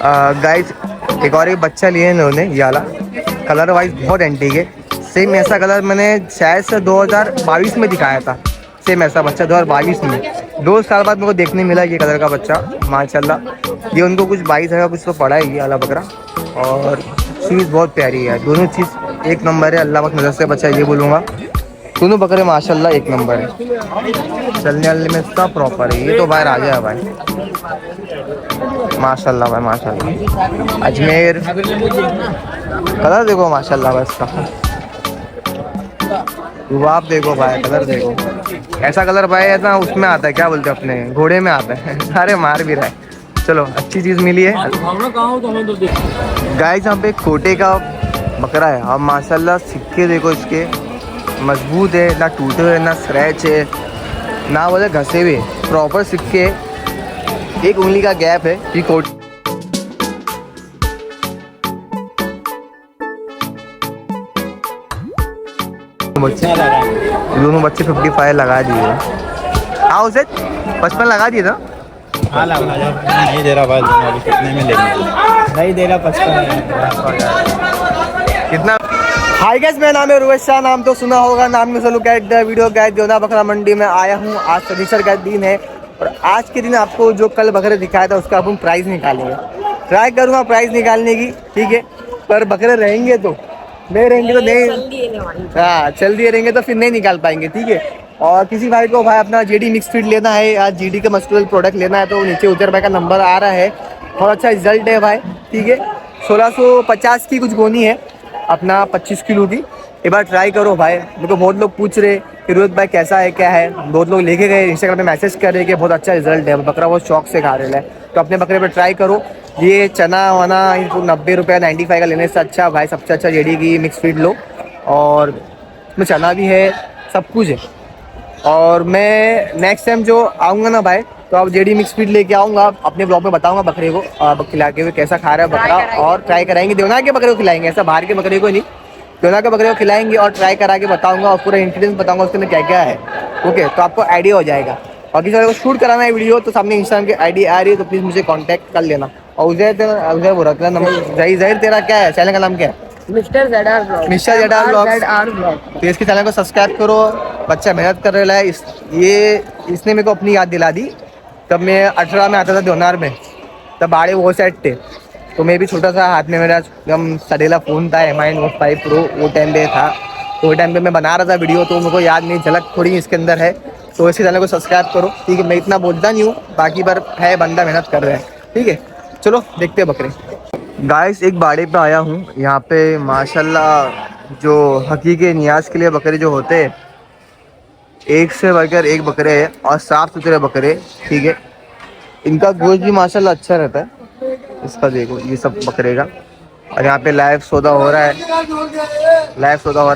Guys एक और एक बच्चा लिए इन्होंने ये वाला। कलर वाइज बहुत एंटीक है। सेम ऐसा कलर मैंने शायद से 2022 में दिखाया था। सेम ऐसा बच्चा 2022 में 2 साल बाद मेरे को देखने मिला ये कलर का बच्चा। माशाल्लाह ये उनको कुछ 22 कुछ तो पड़ा है ये वाला बकरा। और चीज़ बहुत प्यारी है, दोनों चीज़ एक नंबर है। अल्लाह पाक नज़र से बचा ये बोलूँगा। दोनों बकरे माशाल्लाह एक नंबर है, चलने वाले में सब प्रॉपर है। ये तो भाई राजा है भाई, माशाल्लाह भाई माशाल्लाह। अजमेर कलर देखो माशाल्लाह भाई इसका, आप देखो भाई कलर देखो। ऐसा कलर भाई है ना उसमें आता है, क्या बोलते हैं अपने घोड़े में आता है। सारे मार भी रहा है। चलो अच्छी चीज़ मिली है। गाइस यहाँ पे कोटे का बकरा है और माशाल्लाह सिक्के देखो इसके, मजबूत है, ना टूटे हुए ना स्क्रैच है ना बोले घसे हुए, प्रॉपर सिक्के। एक उंगली का गैप है कि कोट बच्चे दोनों बच्चे 55 लगा दिए। हाँ उसे 55 लगा दिए था। हाँ लगा नहीं दे रहा भाई, कितने में लेंगे? नहीं दे रहा 55 कितना। हाय गाइस मेरा नाम है रुवेश शाह, नाम तो सुना होगा। नाम में चलो कैट वीडियो गाइस देवना बकरा मंडी में आया हूँ। आज शनिचर का दिन है और आज के दिन आपको जो कल बकरे दिखाया था उसका अपन प्राइस निकालेंगे। ट्राई करूँगा प्राइस निकालने की, ठीक है। पर बकरे रहेंगे तो नहीं, रहेंगे तो नहीं। हाँ चल दिए रहेंगे तो फिर नहीं निकाल पाएंगे, ठीक है। और किसी भाई को भाई अपना जेडी मिक्स फीड लेना है या जीडी का मस्कुलर प्रोडक्ट लेना है तो नीचे उजर भाई का नंबर आ रहा है। बहुत अच्छा रिजल्ट है भाई, ठीक है। 1650 की कुछ गोनी है अपना 25 किलो की। एक बार ट्राई करो भाई। मेरे को बहुत लोग पूछ रहे कि रोहित भाई कैसा है क्या है, बहुत लोग लेके गए इंस्टाग्राम पे मैसेज कर रहे कि बहुत अच्छा रिजल्ट है, बकरा बहुत शौक से खा रहे हैं। तो अपने बकरे पर ट्राई करो। ये चना वना इनको 90 रुपये 95 का लेने से अच्छा भाई सबसे अच्छा जेडी की मिक्स फीड लो। और इसमें चना भी है, सब कुछ है। और मैं नेक्स्ट टाइम जो आऊँगा ना भाई तो आप जेडी मिक्स फीड लेके आऊँगा, अपने ब्लॉग में बताऊँगा बकरे को खिला के हुए कैसा खा रहा है बकरा। और ट्राई कराएंगे, देवना के बकरे को खिलाएंगे, ऐसा बाहर के बकरे को नहीं, देवना के बकरे को खिलाएंगे और ट्राई करा के बताऊँगा और पूरा इंग्रीडिएंट्स बताऊँगा उसके अंदर क्या क्या है। ओके तो आपको आइडिया हो जाएगा। और किसी वाले को शूट कराना है वीडियो तो सामने इंस्टाग्राम की आईडी आ रही है तो प्लीज़ मुझे कॉन्टैक्ट कर लेना। और उजैर बोल रहा नंबर जहीर तेरा क्या है, चैनल का नाम क्या है? Mister ZR blog. तो इसके चैनल को सब्सक्राइब करो। बच्चा मेहनत कर रहा है। इसने मेरे को अपनी याद दिला दी। तब मैं 18 में आता था देवनार में, तब बाड़े वो सेट थे तो मैं भी छोटा सा हाथ में मेरा एकदम सडेला फ़ोन था MI Note 5 Pro, वो टाइम पे था। तो वो टाइम पे मैं बना रहा था वीडियो तो मेरे को याद नहीं, झलक थोड़ी इसके अंदर है। तो इसके चैनल को सब्सक्राइब करो, ठीक है। मैं इतना बोलता नहीं हूँ, बाकी पर है बंदा मेहनत कर रहे हैं, ठीक है। चलो देखते हैं बकरे। गाइस एक बाड़े पे आया हूँ, यहाँ पे माशाल्लाह जो हकीके नियाज के लिए बकरे जो होते हैं एक से बढ़कर एक बकरे हैं और साफ़ सुथरे बकरे, ठीक है। इनका गोश्त भी माशाल्लाह अच्छा रहता है। इसका देखो ये सब बकरे का। और यहाँ पे लाइव सौदा हो रहा है,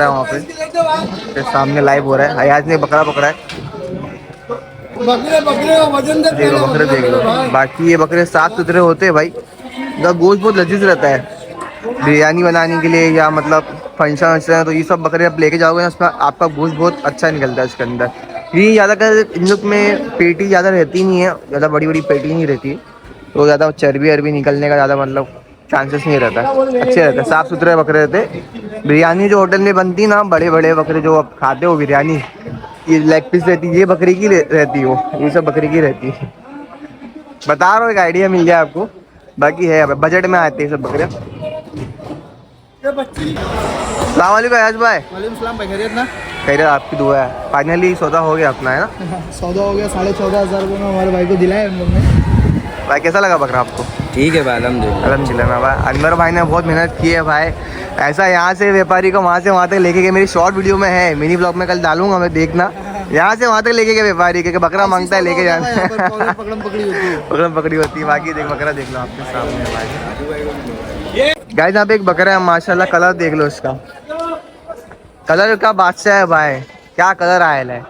वहाँ पे सामने लाइव हो रहा है। हयाज ने बकरा पकड़ा है, देखो बकरे देख लो। बाकी ये बकरे साफ सुथरे होते हैं भाई, इनका गोश्त बहुत लजीज रहता है बिरयानी बनाने के लिए या मतलब फंक्शन वंक्शन। तो ये सब बकरे आप लेके जाओगे ना, उसमें आपका गोश्त बहुत अच्छा निकलता है इसके अंदर। ये ज़्यादातर इन लोग में पेटी ज़्यादा रहती नहीं है, ज़्यादा बड़ी बड़ी पेटी नहीं रहती, तो ज़्यादा चर्बी अरबी निकलने का ज़्यादा मतलब चांसेस नहीं रहता। अच्छे रहते हैं, साफ़ सुथरे बकरे रहते। बिरयानी जो होटल में बनती ना, बड़े बड़े बकरे जो आप खाते हो बिरयानी, ये लेग पीस रहती है, ये बकरी की रहती हो, ये सब बकरी की रहती है। बता रहा हूँ एक आइडिया मिल जाए आपको। बाकी है बजट में आते हैं सब बकरे। सलाम वालेकुम अयाज भाई। वालेकुम सलाम भाई, खैरियत ना? खैरियत, आपकी दुआ है। फाइनली सौदा हो गया अपना, है ना? सौदा हो गया 14,500 रुपये में हमारे भाई को दिलाए हम लोग ने। भाई कैसा लगा बकरा आपको? ठीक है भाई, अल्हम्दुलिल्लाह भाई। अनवर भाई ने बहुत मेहनत की है भाई। ऐसा यहाँ से व्यापारी को वहाँ से वहाँ तक लेके गए। मेरी शॉर्ट वीडियो में है, मिनी ब्लॉग में कल डालूंगा मैं, देखना। यहाँ से वहाँ तक लेके गए व्यापारी के, बकरा मांगता है लेके जाना है। पकड़म पकड़ी होती है। बाकी देख बकरा देख लो आपके सामने भाई। गाइस यहाँ पे एक बकरा है माशाल्लाह, कलर देख लो इसका, कलर का बादशाह है भाई। क्या कलर आयल है,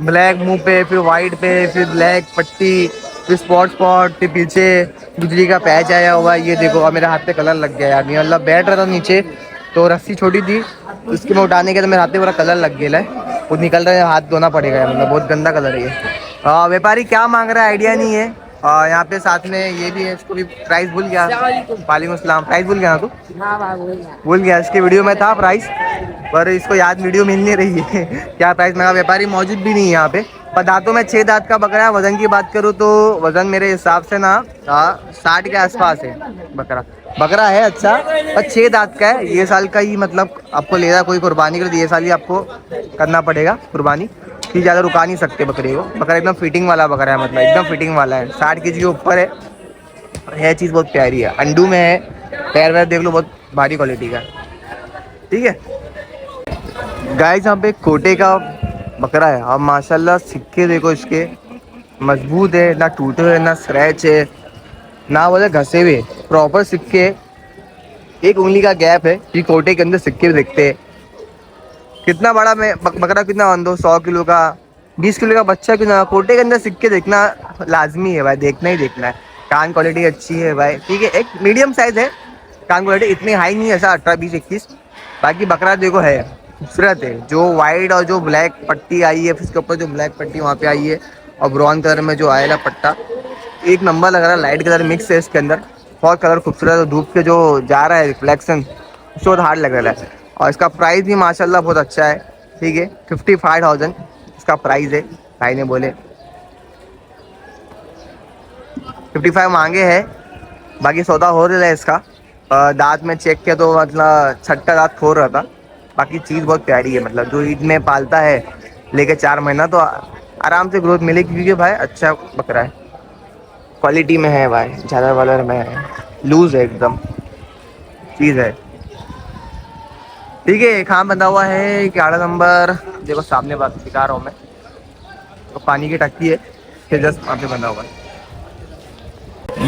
ब्लैक मुंह पे, फिर वाइट पे, फिर ब्लैक पट्टी, फिर स्पॉट फिर पीछे गुजरी का पैच आया हुआ है। ये देखो अब मेरे हाथ पे कलर लग गया यार। मतलब बैठ रहा था नीचे तो रस्सी छोटी थी उसके में उठाने के तो मेरे हाथ पे पूरा कलर लग गया है, वो निकल रहा है, हाथ धोना पड़ेगा। मतलब बहुत गंदा कलर है ये। व्यापारी क्या मांग रहा है आइडिया नहीं है, यहाँ पे साथ में ये भी है, इसको भी प्राइस भूल गया। वालेकुम अस्सलाम। प्राइस भूल गया ना तू? भूल गया, इसके वीडियो में था प्राइस, पर इसको याद वीडियो मिल नहीं रही है क्या प्राइस में। व्यापारी मौजूद भी नहीं है यहाँ पे। पर दांतों में 6 दांत का बकरा है। वजन की बात करूँ तो वजन मेरे हिसाब से ना 60 के आसपास है बकरा। बकरा है अच्छा, पर 6 दांत का है। ये साल का ही मतलब आपको लेना कोई कुर्बानी कर, ये साल ही आपको करना पड़ेगा कुर्बानी, कि ज़्यादा रुका नहीं सकते बकरे को। बकरा एकदम फिटिंग वाला बकरा है, मतलब एकदम फिटिंग वाला है। 60 केजी के ऊपर है चीज़ बहुत प्यारी है। अंडू में है, पैर वैर देख लो, बहुत भारी क्वालिटी का। ठीक है गाइस, यहाँ पे कोटे का बकरा है। अब माशाल्लाह सिक्के देखो इसके, मजबूत है, ना टूटे हुए ना स्क्रैच है ना बोले घसे हुए, प्रॉपर सिक्के। एक उंगली का गैप है कि कोटे के अंदर सिक्के दिखते हैं। कितना बड़ा मैं बकरा कितना मान दो, 100 किलो का, 20 किलो का बच्चा क्यों ना, कोटे के अंदर सिक्के देखना लाजमी है भाई, देखना ही देखना है। कान क्वालिटी अच्छी है भाई, ठीक है, एक मीडियम साइज है। कान क्वालिटी इतनी हाई नहीं है, ऐसा 18, 20, 21। बाकी बकरा देखो है खूबसूरत है। जो वाइट और जो ब्लैक पट्टी आई है, फिर उसके ऊपर जो ब्लैक पट्टी वहाँ पे आई है, और ब्राउन कलर में जो आएगा पट्टा, एक नंबर लग रहा है। लाइट कलर मिक्स है इसके अंदर, बहुत कलर खूबसूरत है। धूप के जो जा रहा है रिफ्लेक्शन, उससे बहुत हार्ड लग रहा है। और इसका प्राइस भी माशाल्लाह बहुत अच्छा है, ठीक है। 55,000 इसका प्राइस है। भाई ने बोले 55 मांगे हैं, बाकी सौदा हो रहा है इसका। दांत में चेक किया तो मतलब 6ठा दांत खोल रहा था। बाकी चीज़ बहुत प्यारी है, मतलब जो ईद में पालता है लेके 4 महीना तो आराम से ग्रोथ मिलेगी, क्योंकि भाई अच्छा बकरा है, क्वालिटी में है भाई, ज़्यादा वालर में है, लूज है एकदम चीज़ है। ठीक है, कहाँ बंधा हुआ है 11 नंबर, देखो सामने बात दिखा रहा हूँ मैं, तो पानी की टंकी है, फिर जस्ट वहाँ पे बंधा हुआ है।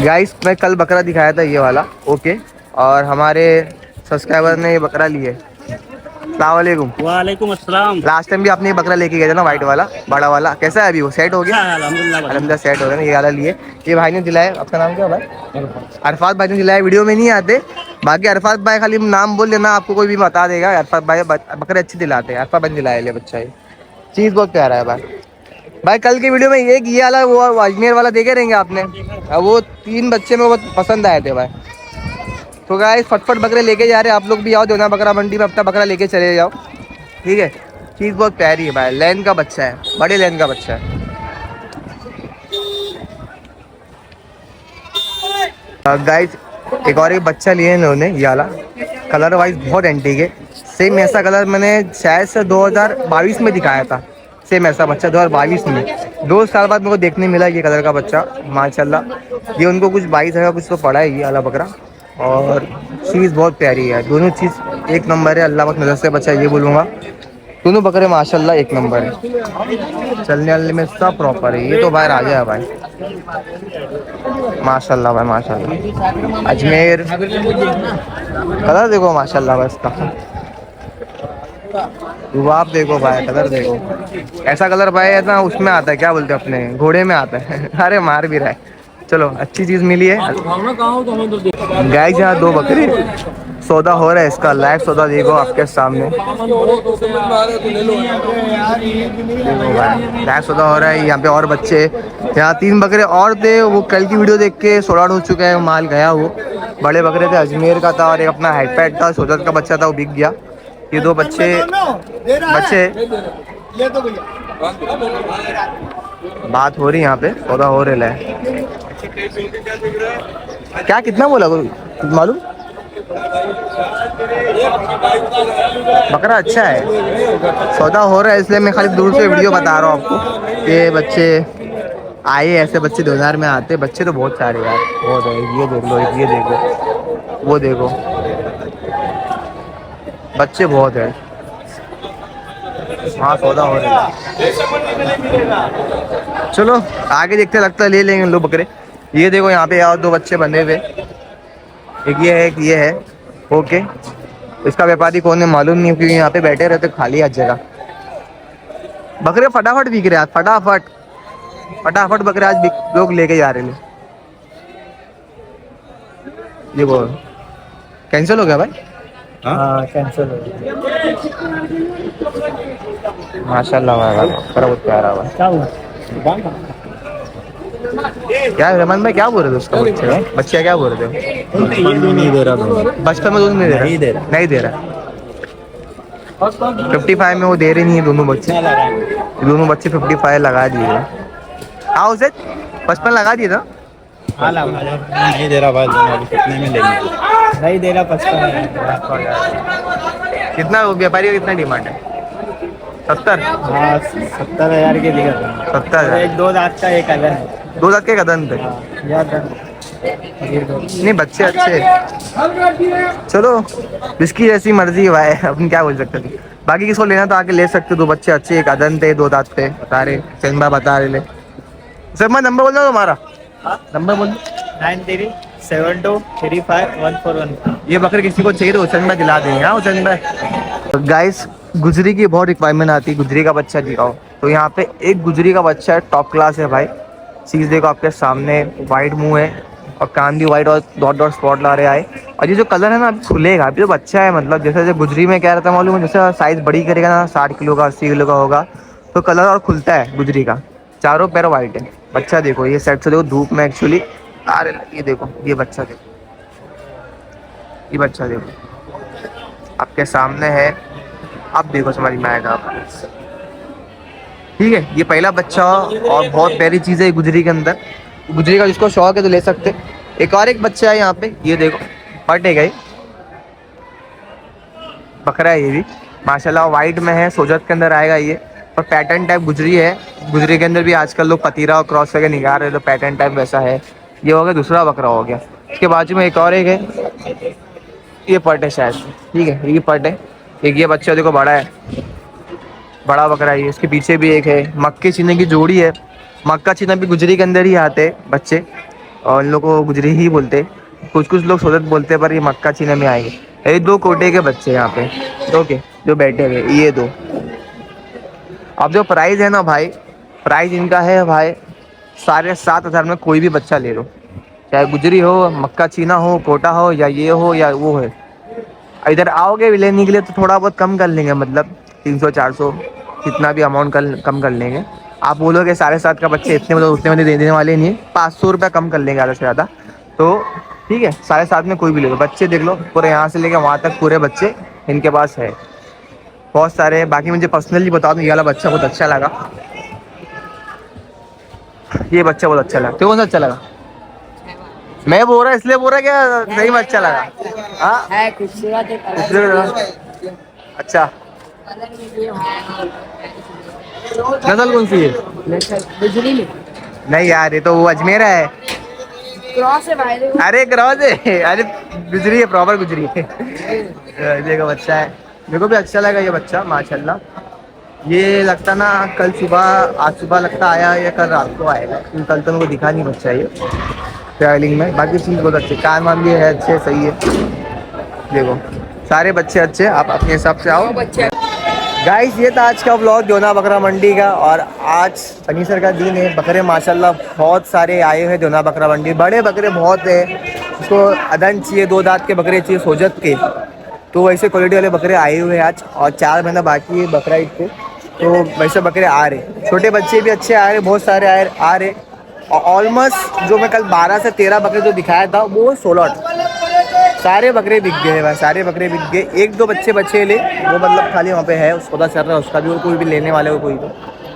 गाइस मैं कल बकरा दिखाया था ये वाला, ओके, और हमारे सब्सक्राइबर ने ये बकरा लिए। अस्सलामुअलैकुम। वालेकुम अस्सलाम। लास्ट टाइम भी आपने ये बकरा लेके गए थे ना, वाइट वाला बड़ा वाला, कैसा है अभी वो, सेट हो गया? अल्हम्दुलिल्लाह सेट हो गया ना, ये वाला लिए। ये भाई ने दिलाया, आपका नाम क्या है भाई? अरफात भाई ने दिलाया। वीडियो में नहीं आते, बाकी अरफात भाई खाली नाम बोल लेना, आपको कोई भी बता देगा। अरफात भाई बकरे अच्छे दिलाते हैं। अरफात भाई दिलाया ले बच्चा, ये चीज़ बहुत प्यारा है भाई। भाई कल की वीडियो में ये वाला वो अजमेर वाला देखे रहेंगे आपने, वो 3 बच्चे में बहुत पसंद आए थे भाई। तो गाइस फटफट बकरे लेके जा रहे हैं, आप लोग भी आओ देना बकरा मंडी में, अपना बकरा लेके चले जाओ, ठीक है। चीज़ बहुत प्यारी है भाई, लैन का बच्चा है, बड़े लैन का बच्चा है। गाइस एक और एक बच्चा लिए इन्होंने, ये वाला कलर वाइज बहुत एंटीक है। सेम ऐसा कलर मैंने शायद से 2022 में दिखाया था, सेम ऐसा बच्चा 2022 में। 2 साल बाद मेरे को देखने मिला ये कलर का बच्चा, माशाल्लाह। ये उनको कुछ 22 का कुछ तो पड़ा है ये वाला बकरा, और चीज़ बहुत प्यारी है। दोनों चीज़ एक नंबर है, अल्लाह पाक नज़र से बचा, ये बोलूँगा। दोनों बकरे माशाल्लाह एक नंबर है, चलने वाले में सब प्रॉपर है। ये तो बाहर आ गया भाई, माशाल्लाह भाई माशाल्लाह। अजमेर कलर देखो माशाल्लाह भाई, इसका रुबाब देखो भाई, कलर देखो। ऐसा कलर भाई है ना, उसमें आता है, क्या बोलते हैं अपने, घोड़े में आता है अरे मार भी रहा है। चलो अच्छी चीज़ मिली है। गाइस यहाँ 2 बकरे सौदा हो रहा है, इसका लाइव सौदा देखो आपके सामने, लाइव सौदा हो रहा है। यहाँ पे और बच्चे, यहाँ 3 बकरे और थे, वो कल की वीडियो देख के सोल्ड आउट हो चुका है, माल गया। वो बड़े बकरे थे, अजमेर का था, और एक अपना हेडपैड था, सोजत का बच्चा था, वो बिक गया। ये 2 बच्चे बात हो रही यहाँ पे, सौदा हो रहा है। क्या कितना बोला मालूम? बकरा अच्छा है, सौदा हो रहा है, इसलिए मैं खाली दूर से वीडियो बता रहा हूँ आपको। ये बच्चे आए, ऐसे बच्चे 2000 में आते, बच्चे तो बहुत सारे यार, बहुत है। ये देख लो, ये देखो, वो देखो, बच्चे बहुत है। हाँ सौदा हो रहा है, चलो आगे देखते, लगता है ले लेंगे लो बकरे। ये देखो यहाँ पे और 2 बच्चे बंधे हुए, एक ये है, एक ये है, ओके। इसका व्यापारी कौन है मालूम नहीं, क्योंकि यहाँ पे बैठे रहते खाली आज जगह। बकरे फटाफट बिक रहे आज, फटाफट फटाफट बकरे आज लोग लेके जा रहे हैं। ये वो कैंसिल हो गया भाई? हाँ कैंसिल हो गया। माशाल्लाह बकरा बहुत प्यारा हुआ। क्या हुआ? क्या रमन भाई क्या बोल रहे थे उसका बच्चे का? बच्चे क्या बोल रहे थे? बचपन में नहीं दे रहा था। बचपन में दूध नहीं दे रहा? नहीं दे रहा। नहीं दे रहा। 55 में वो दे रहे नहीं है दोनों बच्चे। कितना लगाएंगे? दोनों बच्चे 55 लगा दिए। हाँ उसे 55 लगा दिए था। हाँ लगा। नहीं दे रहा भाई, अभी कितने में लेंगे? नहीं दे रहा, 55 कितना व्यापारी का कितना डिमांड है? 70? हाँ 70,000 के दिखा था। 70,000? एक 2 दांत का एक अलग है। 2 लाख के कदम पे? नहीं बच्चे अच्छे। चलो जिसकी जैसी मर्जी है भाई, अपन क्या बोल सकते थे। बाकी किसको लेना तो आके ले सकते हो। 2 बच्चे अच्छे, एक अदन थे 2 दांत पे बता रहे, चंदा बता रहे ले। सर मैं नंबर बोल रहा हूँ तुम्हारा, नंबर बोल। 9372351414। ये बकरे किसी को चाहिए तो हुसैन भाई दिला देंगे। हाँ हुसैन भाई। गाइस गुजरी की बहुत रिक्वायरमेंट आती है, गुजरी का बच्चा दिखाओ। तो यहाँ पे एक गुजरी का बच्चा है, टॉप क्लास है भाई। चीज़ देखो आपके सामने, वाइट मुंह है और कान भी वाइट और डॉट डॉट स्पॉट ला रहे आए। और ये जो कलर है ना अभी खुलेगा, अभी तो बच्चा है। मतलब जैसे जैसे गुजरी में क्या रहता है मालूम है, जैसे साइज बड़ी करेगा ना 60 किलो का 80 किलो का होगा तो कलर और खुलता है गुजरी का। चारों पैर वाइट है। बच्चा देखो ये सेट से देखो धूप में एक्चुअली। अरे ये देखो ये बच्चा देखो, ये बच्चा देखो आपके सामने है। अब देखो समझ में आएगा आपको। ठीक है ये पहला बच्चा और बहुत प्यारी चीज़ है गुजरी के अंदर। गुजरी का जिसको शौक है तो ले सकते। एक और एक बच्चा है यहाँ पे, ये देखो फट है गई बकरा है ये भी माशाल्लाह, वाइट में है, सोजत के अंदर आएगा ये। और पैटर्न टाइप गुजरी है। गुजरी के अंदर भी आजकल लोग पतीरा और क्रॉस करके निकाल रहे हैं, तो पैटर्न टाइप वैसा है। ये हो गया दूसरा बकरा हो गया। इसके बाजू में एक और एक है, ये पट है शायद। ठीक है ये पट है। एक ये बच्चा देखो बड़ा है, बड़ा बकरा है ये। इसके पीछे भी एक है। मक्के चीने की जोड़ी है। मक्का चीना भी गुजरी के अंदर ही आते हैं बच्चे, और इन लोग को गुजरी ही बोलते। कुछ कुछ लोग सोजत बोलते हैं पर ये मक्का चीना में आएंगे। ये 2 कोटे के बच्चे यहाँ पे ओके जो बैठे हुए, ये 2। अब जो प्राइस है ना भाई, प्राइस इनका है भाई 7,500 में कोई भी बच्चा ले लो, चाहे गुजरी हो, मक्का चीना हो, कोटा हो, या ये हो या वो है। इधर आओगे लेने के लिए तो थोड़ा बहुत कम कर लेंगे, मतलब 300-400 कितना भी अमाउंट कम कर लेंगे। आप बोलोगे 7,500 का बच्चे इतने मतलब उतने में देने वाले नहीं है, 500 रुपये कम कर लेंगे ज़्यादा से ज़्यादा। तो ठीक है 7,500 में कोई भी ले लो। बच्चे देख लो पूरे यहाँ से लेके वहाँ तक पूरे बच्चे इनके पास है, बहुत सारे। बाकी मुझे पर्सनली बता दूँ ये वाला बच्चा बहुत अच्छा लगा। ये बच्चा बहुत अच्छा लगा। तो कौन सा अच्छा लगा? मैं बोल रहा इसलिए बोल रहा क्या सही में अच्छा लगा? हाँ है खूबसूरत है। अच्छा नस्ल कौन सी है? बिजली में नहीं यार ये तो वो अजमेर है। क्रॉस है भाई। अरे क्रॉस है, अरे गुजरी है, प्रॉपर गुजरी है। देखो बच्चा है, मेरे को भी अच्छा लगा ये बच्चा माशाल्लाह। ये लगता ना कल सुबह, आज सुबह लगता आया या कल रात को आएगा, क्योंकि कल तो मेरे को दिखा नहीं बच्चा ये ट्रैवलिंग में। बाकी चीज़ बहुत अच्छे, कान वान भी है अच्छे, सही है। देखो सारे बच्चे अच्छे, आप अपने हिसाब से आओ। गाइस ये था आज का व्लॉग देवना बकरा मंडी का। और आज शनिचर का दिन है, बकरे माशाल्लाह बहुत सारे आए हैं देवना बकरा मंडी। बड़े बकरे बहुत है, उसको अदन चाहिए, 2 दांत के बकरे चाहिए सोजत के, तो वैसे क्वालिटी वाले बकरे आए हुए हैं आज। और 4 महीना बाकी है बकरा ईद पे, तो वैसे बकरे आ रहे। छोटे बच्चे भी अच्छे आ रहे, बहुत सारे आ रहे। और ऑलमोस्ट जो मैं कल 12 से 13 बकरे जो दिखाया था वो 16 सारे बकरे बिक गए भाई, सारे बकरे बिक गए। 1-2 बच्चे बचे ले, वो मतलब खाली वहाँ पे है, उसको पता चल रहा है उसका भी, और कोई भी लेने वाले हो कोई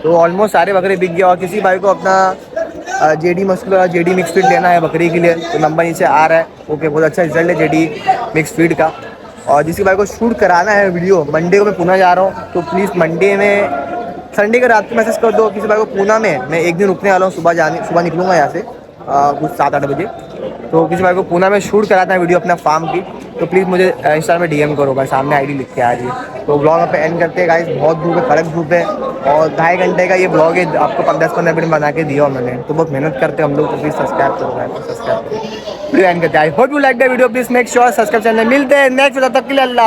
तो ऑलमोस्ट सारे बकरे बिक गए। और किसी भाई को अपना जेडी मस्कुलर और जेडी मिक्स फीड लेना है बकरी के लिए तो नंबर नीचे आ रहा है। ओके बहुत अच्छा रिजल्ट है जेडी मिक्स फीड का। और जिस भाई को शूट कराना है वीडियो, मंडे को मैं पुणे जा रहा हूँ, तो प्लीज़ मंडे में संडे के रात को मैसेज कर दो। किसी भाई को पुणे में मैं एक दिन रुकने वाला हूँ, सुबह निकलूँगा यहाँ से कुछ 7-8 बजे। तो किसी भाई को पुणे में शूट कराता है वीडियो अपना फार्म की, तो प्लीज़ मुझे इंस्टा में DM करो भाई, सामने ID लिख के आ रही है। तो ब्लॉग पे एंड करते हैं गाइस, बहुत धूप है, कड़क धूप है। और 2.5 घंटे का ये ब्लॉग है, आपको 10-15 मिनट बना के दिया मैंने, तो बहुत मेहनत करते हैं हम लोग, तो प्लीज़ सब्सक्राइब करो भाई, सब्सक्राइब करो। प्लीज़ एंड करते हैं। I hope you like the video, please make sure subscribe channel. मिलते हैं नेक्स्ट, तब तक के लिए अल्लाह।